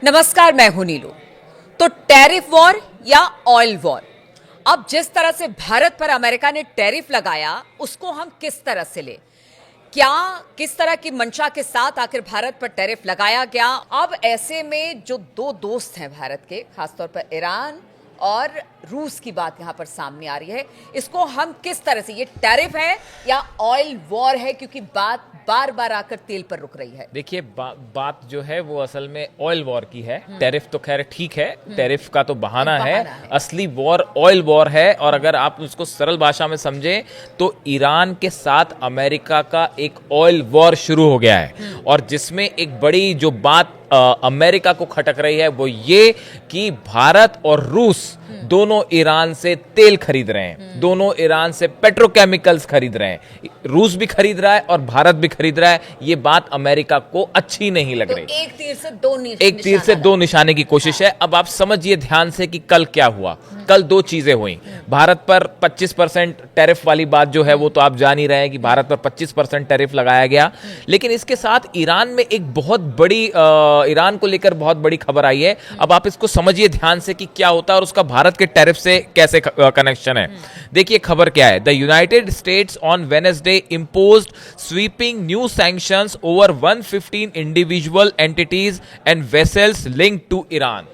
नमस्कार, मैं हूं नीलू। तो टैरिफ वॉर या ऑयल वॉर, अब जिस तरह से भारत पर अमेरिका ने टैरिफ लगाया उसको हम किस तरह से ले, क्या किस तरह की मंशा के साथ आखिर भारत पर टैरिफ लगाया गया। अब ऐसे में जो दो दोस्त हैं भारत के, खासतौर पर ईरान और रूस की बात यहां पर सामने आ रही है, इसको हम किस तरह से, ये टैरिफ है या ऑयल वॉर है, क्योंकि बात बार बार आकर तेल पर रुक रही है। देखिए बात जो है वो असल में ऑयल वॉर की है। टैरिफ तो खैर ठीक है, टैरिफ का तो बहाना है। असली वॉर ऑयल वॉर है। और अगर आप उसको सरल भाषा में समझें तो ईरान के साथ अमेरिका का एक ऑयल वॉर शुरू हो गया है। और जिसमें एक बड़ी जो बात अमेरिका को खटक रही है वो ये कि भारत और रूस दोनों ईरान से तेल खरीद रहे हैं, दोनों ईरान से पेट्रोकेमिकल्स खरीद रहे हैं। रूस भी खरीद रहा है और भारत भी खरीद रहा है। ये बात अमेरिका को अच्छी नहीं लग रही। एक तीर से दो निशाने की कोशिश है। अब आप समझिए ध्यान से कि कल क्या हुआ। कल दो चीजें हुई। भारत पर 25% टैरिफ वाली बात जो है वो तो आप जान ही रहे हैं कि भारत पर 25% टैरिफ लगाया गया। लेकिन इसके साथ ईरान में एक बहुत बड़ी ईरान को लेकर बहुत बड़ी खबर आई है। अब आप इसको समझिए ध्यान से कि क्या होता है और उसका भारत के टैरिफ से कैसे कनेक्शन है। देखिए खबर क्या है। The United States on Wednesday imposed sweeping new sanctions over 115 individual entities and vessels linked to Iran.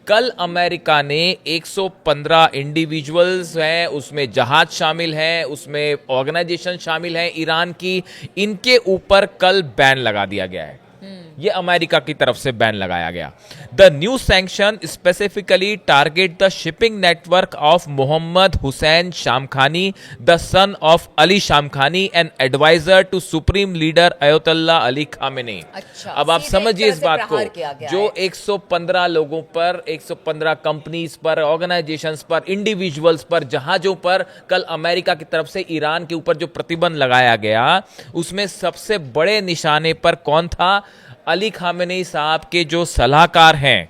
कल अमेरिका ने 115 इंडिविजुअल्स हैं, उसमें जहाज शामिल हैं, उसमें ऑर्गेनाइजेशन शामिल हैं ईरान की, इनके ऊपर कल बैन लगा दिया गया है। ये अमेरिका की तरफ से बैन लगाया गया। The new sanction specifically target the shipping network of Mohammad Hussein Shamkhani, the son of Ali Shamkhani and adviser to supreme leader Ayatollah Ali Khamenei. अच्छा, अब आप समझिए इस बात को, जो 115 लोगों पर, 115 कंपनीज पर, ऑर्गेनाइजेशंस पर, इंडिविजुअल्स पर, जहाजों पर कल अमेरिका की तरफ से ईरान के ऊपर जो प्रतिबंध लगाया गया, उसमें सबसे बड़े निशाने पर कौन था? अली खामेनी साहब के जो सलाहकार हैं,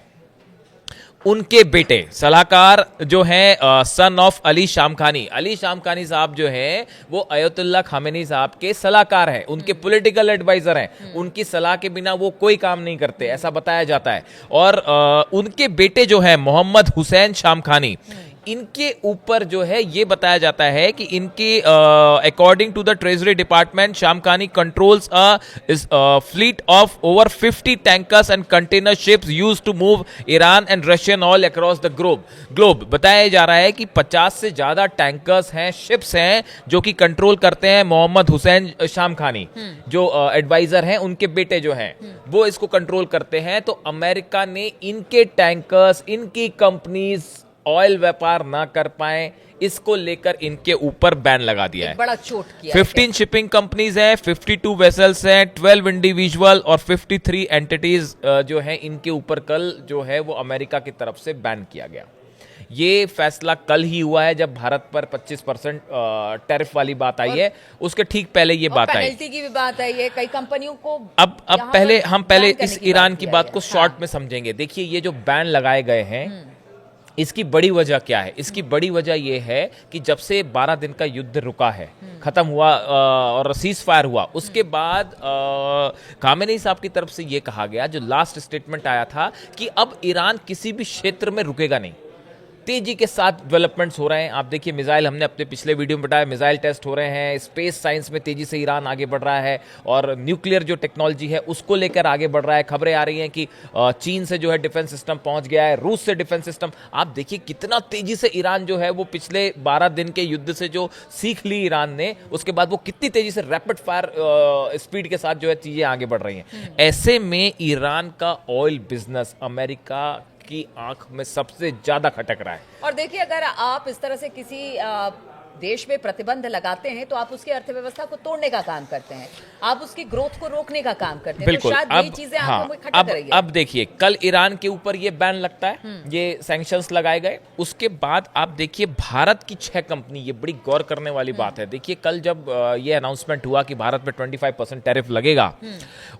उनके बेटे सलाहकार जो हैं, सन of Ali Shamkhani. Ali Shamkhani साहब जो हैं वो अयतुल्लाह खामेनी साहब के सलाहकार हैं, उनके पॉलिटिकल एडवाइजर हैं। उनकी सलाह के बिना वो कोई काम नहीं करते, ऐसा बताया जाता है। और उनके बेटे जो हैं मोहम्मद हुसैन शामखानी, इनके ऊपर जो है ये बताया जाता है कि इनके according to the treasury department, Shamkhani controls a fleet of over 50 tankers and container ships used to move Iran and Russian oil across the globe. बताया जा रहा है कि 50 से ज्यादा टैंकर्स हैं, शिप्स हैं, जो कि कंट्रोल करते हैं मोहम्मद हुसैन शामखानी, जो एडवाइजर हैं, उनके बेटे जो हैं वो इसको कंट्रोल करते हैं। तो अमेरिका ने इनके टैंकर्स, इनकी कंपनीज ऑयल व्यापार ना कर पाए, इसको लेकर इनके ऊपर बैन लगा दिया है। बड़ा चोट किया। 15 शिपिंग कंपनीज हैं, 52 वेसल्स हैं, 12 इंडिविजुअल और 53 एंटिटीज जो हैं, इनके ऊपर कल जो है वो अमेरिका की तरफ से बैन किया गया। ये फैसला कल ही हुआ है जब भारत पर 25% टैरिफ वाली बात आई है। उसके ठीक पहले ये बात आई, पेनल्टी की भी बात आई है कई कंपनियों को। अब पहले हम इस ईरान की बात को शॉर्ट में समझेंगे। देखिए ये जो बैन लगाए गए हैं, इसकी बड़ी वजह क्या है? इसकी बड़ी वजह यह है कि जब से 12 दिन का युद्ध रुका है, खत्म हुआ और सीज फायर हुआ, उसके बाद खामेनी साहब की तरफ से यह कहा गया, जो लास्ट स्टेटमेंट आया था, कि अब ईरान किसी भी क्षेत्र में रुकेगा नहीं। तेजी के साथ डेवलपमेंट्स हो रहे हैं। आप देखिए मिसाइल, हमने अपने पिछले वीडियो में बताया, मिसाइल टेस्ट हो रहे हैं। स्पेस साइंस में तेजी से ईरान आगे बढ़ रहा है और न्यूक्लियर जो टेक्नोलॉजी है उसको लेकर आगे बढ़ रहा है। खबरें आ रही हैं कि चीन से जो है डिफेंस सिस्टम पहुंच गया है, रूस से डिफेंस सिस्टम। आप देखिए कितना तेजी से ईरान जो है वो पिछले 12 दिन के युद्ध से जो सीख ली ईरान ने, उसके बाद वो कितनी तेजी से रैपिड फायर स्पीड के साथ जो है चीजें आगे बढ़ रही हैं। ऐसे में ईरान का ऑयल बिजनेस अमेरिका की आंख में सबसे ज्यादा खटक रहा है। और देखिए, अगर आप इस तरह से किसी देश में प्रतिबंध लगाते हैं तो आप उसकी अर्थव्यवस्था को तोड़ने का काम करते हैं, आप उसकी ग्रोथ को रोकने का काम करते हैं। बिल्कुल। तो शायद यही चीजें आंखों में खटक रही है। अब देखिए कल ईरान के ऊपर ये बैन लगता है, ये सैंक्शंस लगाए गए। उसके बाद आप देखिए भारत की 6 कंपनी, ये बड़ी गौर करने वाली बात है। देखिए कल जब ये अनाउंसमेंट हुआ कि भारत पे 25% टैरिफ लगेगा,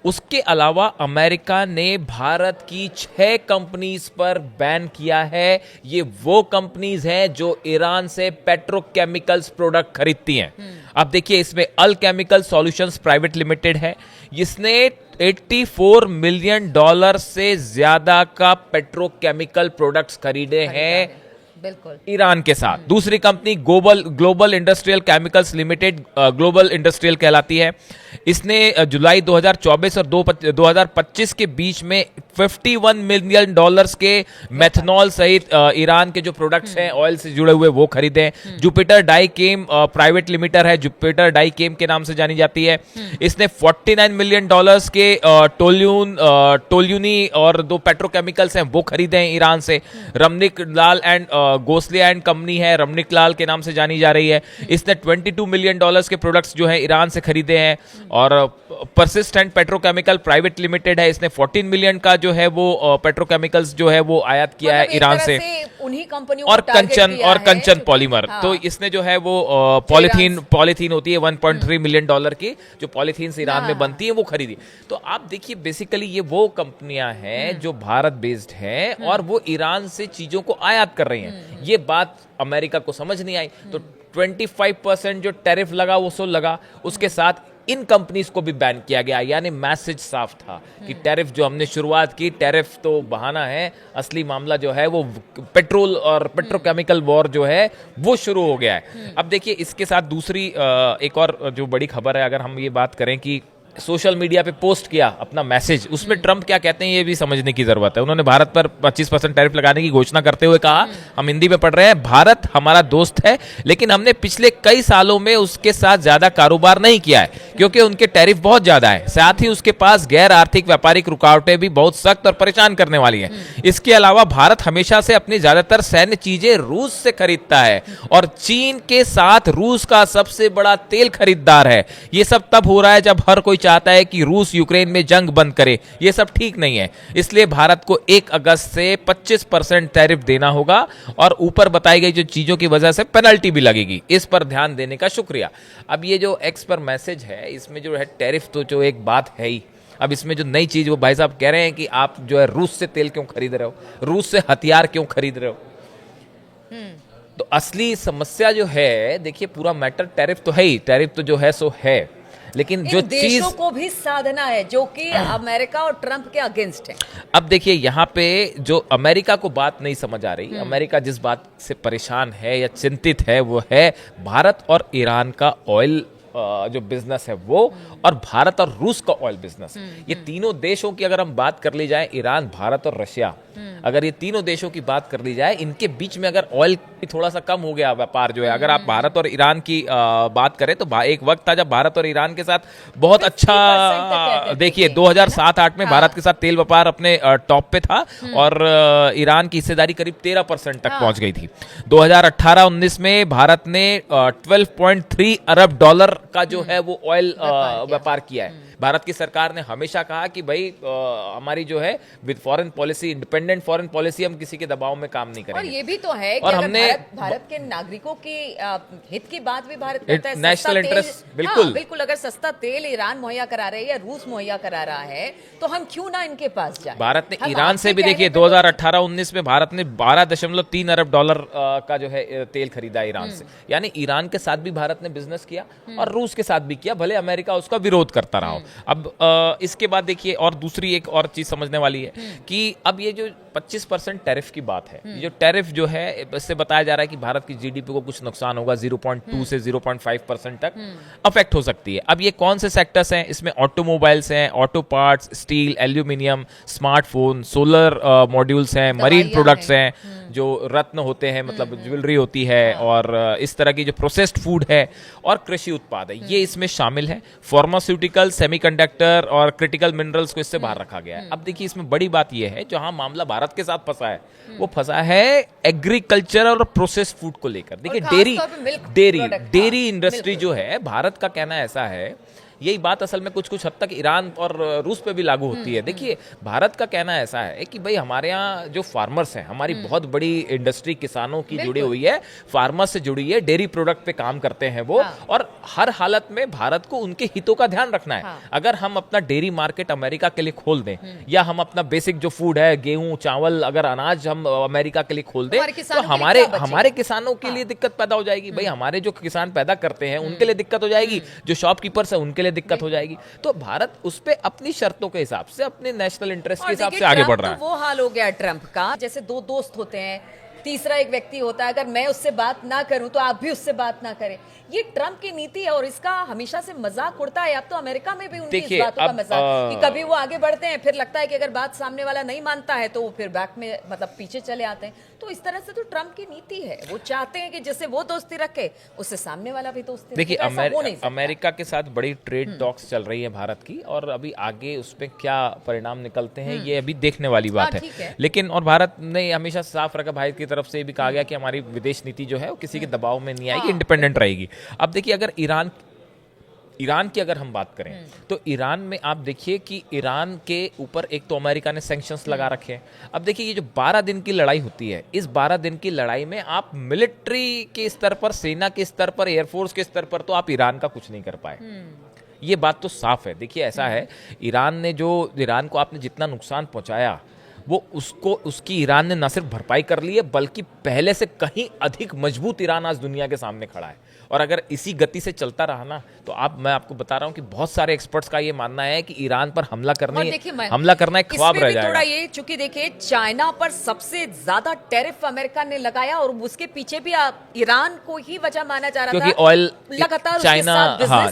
उसके अलावा अमेरिका ने भारत की 6 कंपनीज पर बैन किया है। ये वो कंपनीज हैं जो ईरान से पेट्रोकेमिकल पेट्रोकेमिकल्स प्रोडक्ट खरीदती हैं। अब देखिए इसमें अल केमिकल सॉल्यूशंस प्राइवेट लिमिटेड है, जिसने $84 मिलियन से ज्यादा का पेट्रोकेमिकल प्रोडक्ट्स खरीदे हैं बिल्कुल ईरान के साथ। दूसरी company global industrial chemicals limited, global industrial कहलाती है। इसने जुलाई 2024 और 2025 के बीच में $51 मिलियन के मेथनॉल सहित ईरान के जो प्रोडक्ट्स हैं ऑयल से जुड़े हुए वो खरीदे हैं। जुपिटर डाई केम प्राइवेट लिमिटेड है, जुपिटर डाई केम के नाम से जानी जाती है। इसने $49 मिलियन के टोल्यूनी और 2 पेट्रोकेमिकल्स हैं वो खरीदे हैं ईरान से। रमनिक लाल एंड गोसलिया एंड कंपनी है, रमनिक लाल के नाम से जानी जा रही है। इसने $22 मिलियन के प्रोडक्ट्स जो है ईरान से खरीदे हैं। और परसिस्टेंट पेट्रोकेमिकल प्राइवेट लिमिटेड है, इसने 14 मिलियन का जो है वो पेट्रोकेमिकल्स जो है वो आयात किया है ईरान से। उन्हीं कंपनियों और कंचन पॉलीमर, तो इसने जो है वो पॉलीथीन होती है $1.3 मिलियन की, जो पॉलीथीन ईरान में बनती है वो खरीदी। तो आप देखिए बेसिकली ये वो कंपनियां हैं जो भारत बेस्ड हैं और वो ईरान से चीजों को आयात कर रही हैं। ये बात अमेरिका को समझ नहीं आई, तो 25% जो टैरिफ लगा वो सो लगा, उसके साथ इन कंपनीज को भी बैन किया गया। यानी मैसेज साफ था कि टैरिफ जो हमने शुरुआत की, टैरिफ तो बहाना है, असली मामला जो है वो पेट्रोल और पेट्रोकेमिकल वॉर जो है वो शुरू हो गया है। अब देखिए इसके साथ दूसरी एक और जो बड़ी खबर है, अगर हम ये बात करें कि सोशल मीडिया पे पोस्ट किया अपना मैसेज, उसमें ट्रंप क्या कहते हैं ये भी समझने की जरूरत है। उन्होंने भारत पर 25% टैरिफ लगाने की घोषणा करते हुए कहा, हम हिंदी में पढ़ रहे हैं, भारत हमारा दोस्त है लेकिन हमने पिछले कई सालों में उसके साथ ज्यादा कारोबार नहीं किया है क्योंकि उनके टैरिफ बहुत ज्यादा है। साथ ही उसके पास गैर आर्थिक व्यापारिक रुकावटें भी बहुत सख्त और परेशान करने वाली हैं। इसके अलावा भारत हमेशा से अपनी ज्यादातर सैन्य चीजें रूस से खरीदता है और चीन के साथ रूस का सबसे बड़ा तेल खरीदार है। ये सब तब हो रहा है जब हर कोई चाहता है कि रूस यूक्रेन में जंग बंद करे। ये सब ठीक नहीं है, इसलिए भारत को 1 अगस्त से 25% टैरिफ देना होगा और ऊपर बताई गई जो चीजों की वजह से पेनल्टी भी लगेगी। इस पर ध्यान देने का शुक्रिया। अब ये जो एक्स पर मैसेज है इसमें जो है टैरिफ तो जो एक बात है ही। अब इसमें जो नई चीज वो भाई साहब कह रहे हैं कि आप जो है रूस से तेल क्यों खरीद रहे हो, रूस से हथियार क्यों खरीद रहे हो। तो असली समस्या जो है, देखिए पूरा मैटर टैरिफ तो है ही, टैरिफ तो जो है सो है, लेकिन जो देशों को भी साधना है जो कि अमेरिका और ट्रंप के अगेंस्ट है। अब देखिए यहाँ पे जो अमेरिका को बात नहीं समझ आ रही, अमेरिका जिस बात से परेशान है या चिंतित है वो है भारत और ईरान का ऑयल जो बिजनेस है वो, और भारत और रूस का ऑयल बिजनेस। ये तीनों देशों की अगर हम बात कर ली जाए, ईरान, भारत और रशिया, अगर ये तीनों देशों की बात कर ली जाए, इनके बीच में अगर ऑयल थोड़ा सा कम हो गया व्यापार जो है, अगर आप भारत और ईरान की बात करें तो एक वक्त था जब भारत और ईरान के साथ बहुत अच्छा, देखिए 2007-8 में भारत के साथ तेल व्यापार अपने टॉप पे था और ईरान की हिस्सेदारी करीब 13% तक पहुंच गई थी। 2018-19 में भारत ने $12.3 अरब का जो है वो ऑयल व्यापार किया है। भारत की सरकार ने हमेशा कहा कि भाई हमारी जो है with foreign policy, independent foreign policy, हम किसी के दबाव में काम नहीं करेंगे। और ये भी तो है कि हमने भारत के नागरिकों की हित की बात भी भारत करता है, नेशनल इंटरेस्ट। बिल्कुल बिल्कुल, अगर सस्ता तेल ईरान मुहैया करा रहे हैं या रूस मुहैया करा रहा है तो हम क्यों ना इनके पास जाए। भारत ने ईरान से भी देखिए 2018-19 में भारत ने $12.3 अरब का जो है तेल खरीदा ईरान से। यानी ईरान के साथ भी भारत ने बिजनेस किया और रूस के साथ भी किया, भले अमेरिका उसका विरोध करता रहा हो। अब इसके बाद देखिए और दूसरी एक और चीज समझने वाली है कि अब ये जो 25% टैरिफ की बात है, ये जो टैरिफ जो है इससे बताया जा रहा है कि भारत की जीडीपी को कुछ नुकसान होगा, 0.2 से 0.5% तक अफेक्ट हो सकती है। अब ये कौन से सेक्टर्स हैं, इसमें ऑटोमोबाइल्स हैं, auto parts, steel, aluminium, smartphone, solar modules हैं, मरीन प्रोडक्ट्स हैं, जो रत्न होते हैं मतलब ज्वेलरी होती है, और इस तरह की जो प्रोसेस्ड फूड है, और कृषि उत्पाद है, ये इसमें शामिल है। फार्मास्यूटिकल, सेमीकंडक्टर और क्रिटिकल मिनरल्स को इससे बाहर रखा गया है। अब देखिए इसमें बड़ी बात यह है, जहां मामला भारत के साथ फंसा है वो फंसा है एग्रीकल्चर और प्रोसेस्ड फूड को लेकर। देखिए डेयरी इंडस्ट्री जो है, भारत का कहना ऐसा है यही बात असल में कुछ कुछ हद तक ईरान और रूस पे भी लागू होती है। देखिए, भारत का कहना ऐसा है कि भाई हमारे यहाँ जो फार्मर्स हैं, हमारी बहुत बड़ी इंडस्ट्री किसानों की जुड़ी हुई है, फार्मर्स से जुड़ी है, डेयरी प्रोडक्ट पे काम करते हैं वो, और हर हालत में भारत को उनके हितों का ध्यान रखना है। अगर हम अपना डेयरी मार्केट अमेरिका के लिए खोल दें, या हम अपना बेसिक जो फूड है, गेहूं, चावल, अगर अनाज हम अमेरिका के लिए खोल दें, तो हमारे किसानों के लिए दिक्कत पैदा हो जाएगी। भाई हमारे जो किसान पैदा करते हैं उनके लिए दिक्कत हो जाएगी, जो शॉपकीपर्स है उनके लिए दिक्कत हो जाएगी। तो भारत उस पे अपनी शर्तों के हिसाब से, अपने नेशनल इंटरेस्ट के हिसाब से आगे बढ़ रहा है। वो हाल हो गया ट्रंप का, जैसे दो दोस्त होते हैं, तीसरा एक व्यक्ति होता है, अगर मैं उससे बात ना करूं तो आप भी उससे बात ना करें। ये ट्रंप की नीति है और इसका हमेशा से मजाक उड़ता है। अब तो अमेरिका में भी उनकी इस बातों का मजाक कि कभी वो आगे बढ़ते हैं, फिर लगता है कि अगर बात सामने वाला नहीं मानता है तो वो फिर बैक में, मतलब पीछे चले आते हैं। तो इस तरह से तो ट्रंप की नीति है, वो चाहते हैं कि जैसे वो दोस्ती रखे उससे सामने वाला भी दोस्ती रखे। देखिए, अमेरिका के साथ बड़ी ट्रेड टॉक्स चल रही है भारत की, और अभी आगे उसमें क्या परिणाम निकलते हैं ये अभी देखने वाली बात है। लेकिन और भारत ने हमेशा साफ रखा, भारत की तरफ से भी कहा गया कि हमारी विदेश नीति जो है वो किसी के दबाव में नहीं आएगी, इंडिपेंडेंट रहेगी। अब देखिए, अगर ईरान की अगर हम बात करें तो ईरान में आप देखिए कि ईरान के ऊपर एक तो अमेरिका ने सैंक्शंस लगा रखे हैं। अब देखिए, ये जो 12 दिन की लड़ाई होती है, इस 12 दिन की लड़ाई में आप मिलिट्री के स्तर पर, सेना के स्तर पर, एयरफोर्स के स्तर पर तो आप ईरान का कुछ नहीं कर पाए। ये बात तो साफ है। देखिए, ऐसा है, ईरान को आपने जितना नुकसान पहुंचाया वो उसकी ईरान ने न सिर्फ भरपाई कर ली है, बल्कि पहले से कहीं अधिक मजबूत ईरान आज दुनिया के सामने खड़ा है। और अगर इसी गति से चलता रहा ना, तो मैं आपको बता रहा हूं कि बहुत सारे एक्सपर्ट्स का ये मानना है कि ईरान पर हमला करना एक ख्वाब रह जाएगा। थोड़ा ये, चूंकि देखिए चाइना पर सबसे ज्यादा टैरिफ अमेरिका ने लगाया और उसके पीछे भी ईरान को ही वजह माना जा रहा था, क्योंकि ऑयल लगातार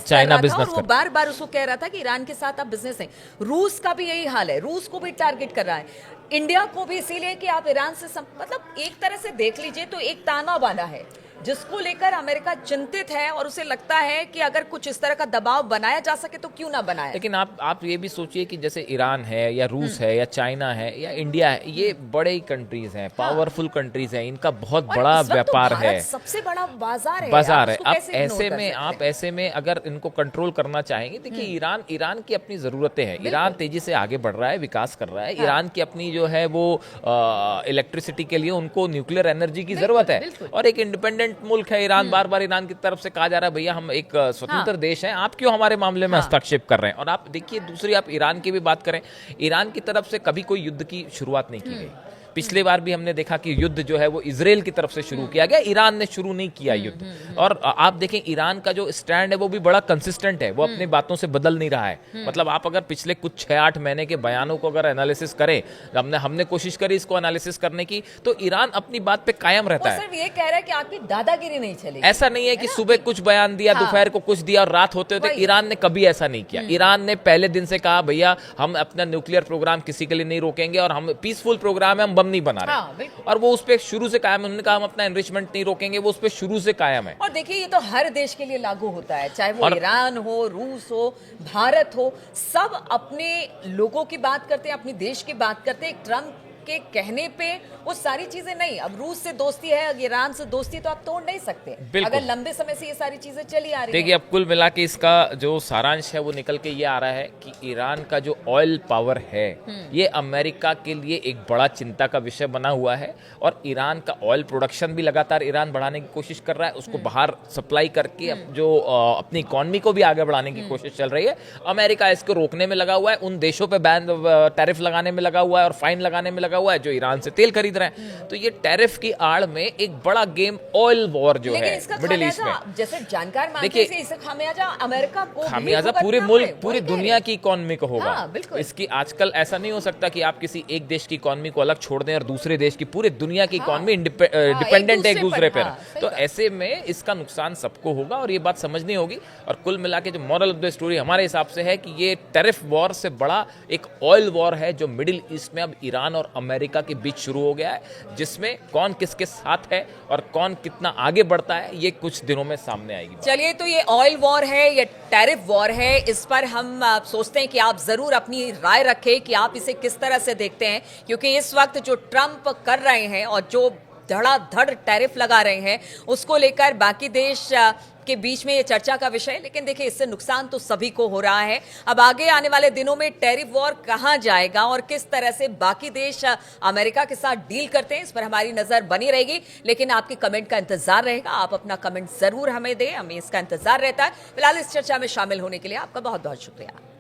चाइना बिजनेस वो बार बार उसको कह रहा था कि ईरान के साथ आप बिजनेस है। रूस का भी यही हाल है, रूस को भी टारगेट कर रहा है, इंडिया को भी, इसीलिए कि आप ईरान से मतलब एक तरह से देख लीजिए तो एक ताना बाना है जिसको लेकर अमेरिका चिंतित है और उसे लगता है कि अगर कुछ इस तरह का दबाव बनाया जा सके तो क्यों ना बनाए। लेकिन आप ये भी सोचिए कि जैसे ईरान है या रूस है या चाइना है या इंडिया है, ये बड़े ही कंट्रीज हैं, पावरफुल कंट्रीज हैं, इनका बहुत बड़ा व्यापार है, सबसे बड़ा बाजार है। आप ऐसे में अगर इनको कंट्रोल करना चाहेंगे, देखिए ईरान की अपनी जरूरतें हैं, ईरान तेजी से आगे बढ़ रहा है, विकास कर रहा है, ईरान की अपनी जो है वो इलेक्ट्रिसिटी के लिए उनको न्यूक्लियर एनर्जी की जरूरत है, और एक इंडिपेंडेंट मुल्क है ईरान। बार बार ईरान की तरफ से कहा जा रहा है, भैया हम एक स्वतंत्र देश हैं, आप क्यों हमारे मामले में हस्तक्षेप कर रहे हैं। और आप देखिए, दूसरी आप ईरान की भी बात करें, ईरान की तरफ से कभी कोई युद्ध की शुरुआत नहीं की गई। पिछले बार भी हमने देखा कि युद्ध जो है वो इजराइल की तरफ से शुरू किया गया, ईरान ने शुरू नहीं किया युद्ध। और आप देखें, ईरान का जो स्टैंड है वो भी बड़ा कंसिस्टेंट है, वो अपनी बातों से बदल नहीं रहा है। मतलब आप अगर पिछले कुछ 6-8 महीने के बयानों को अगर एनालिसिस करें, हमने कोशिश करी इसको एनालिसिस करने की, तो ईरान अपनी बात पे कायम रहता है। सिर्फ ये कह रहा है कि आपकी दादागिरी नहीं चलेगी। ऐसा नहीं है कि सुबह कुछ बयान दिया, दोपहर को कुछ दिया और रात होते होते, ईरान ने कभी ऐसा नहीं किया। ईरान ने पहले दिन से कहा, भैया हम अपना न्यूक्लियर प्रोग्राम किसी के लिए नहीं रोकेंगे, और हम पीसफुल प्रोग्राम है, हम बम नहीं बना रहे। और वो उस पे शुरू से कायम है। उन्होंने कहा हम अपना एनरिचमेंट नहीं रोकेंगे, वो उस पे शुरू से कायम है। और देखिए, ये तो हर देश के लिए लागू होता है, चाहे वो ईरान हो, रूस हो, भारत हो, सब अपने लोगों की बात करते हैं, अपने देश की बात करते हैं। ट्रंप के कहने पे वो सारी चीजें नहीं, अब रूस से दोस्ती है, ईरान से दोस्ती, तो आप तोड़ नहीं सकते अगर लंबे समय से ये सारी चीजें चली आ रही है। देखिए, अब कुल मिला के इसका जो सारांश है वो निकल के ये आ रहा है कि ईरान का जो ऑयल पावर है ये अमेरिका के लिए एक बड़ा चिंता का विषय बना हुआ है, और ईरान का ऑयल प्रोडक्शन भी लगातार ईरान बढ़ाने की कोशिश कर रहा है, उसको बाहर सप्लाई करके जो अपनी इकोनॉमी को भी आगे बढ़ाने की कोशिश चल रही है। अमेरिका इसको रोकने में लगा हुआ है, उन देशों पे बैन टैरिफ लगाने में लगा हुआ है और फाइन लगाने में हुआ है जो ईरान से तेल खरीद रहे हैं। तो ये टैरिफ की आड़ में एक बड़ा गेम ऑयल वॉर जो है मिडिल ईस्ट में, जैसे जानकार मानते हैं, इसका खामियाजा अमेरिका को, खामियाजा पूरे मुल्क, पूरी दुनिया की इकोनॉमी को होगा। इसकी आजकल ऐसा नहीं हो सकता कि आप किसी एक देश की इकोनॉमी को अलग छोड़ दें और दूसरे देश की, पूरे दुनिया की इकोनॉमी डिपेंडेंट है एक दूसरे पर। तो ऐसे में इसका नुकसान सबको होगा और ये बात समझनी होगी। और कुल मिला के जो मॉरल ऑफ द स्टोरी हमारे हिसाब से है कि ये टैरिफ वॉर से बड़ा एक ऑयल वॉर है जो मिडिल ईस्ट में अब ईरान और अमेरिका के बीच शुरू हो गया है, जिसमें कौन किसके साथ है और कौन कितना आगे बढ़ता है ये कुछ दिनों में सामने आएगी। चलिए, तो ये ऑयल वॉर है, ये टैरिफ वॉर है, इस पर हम सोचते हैं कि आप जरूर अपनी राय रखें कि आप इसे किस तरह से देखते हैं, क्योंकि इस वक्त जो ट्रंप कर रहे हैं और जो धड़ाधड़ टैरिफ लगा रहे हैं उसको लेकर बाकी देश के बीच में ये चर्चा का विषय है, लेकिन देखिए इससे नुकसान तो सभी को हो रहा है। अब आगे आने वाले दिनों में टैरिफ वॉर कहां जाएगा और किस तरह से बाकी देश अमेरिका के साथ डील करते हैं, इस पर हमारी नजर बनी रहेगी। लेकिन आपके कमेंट का इंतजार रहेगा, आप अपना कमेंट जरूर हमें दें, हमें इसका इंतजार रहता है। फिलहाल इस चर्चा में शामिल होने के लिए आपका बहुत बहुत शुक्रिया।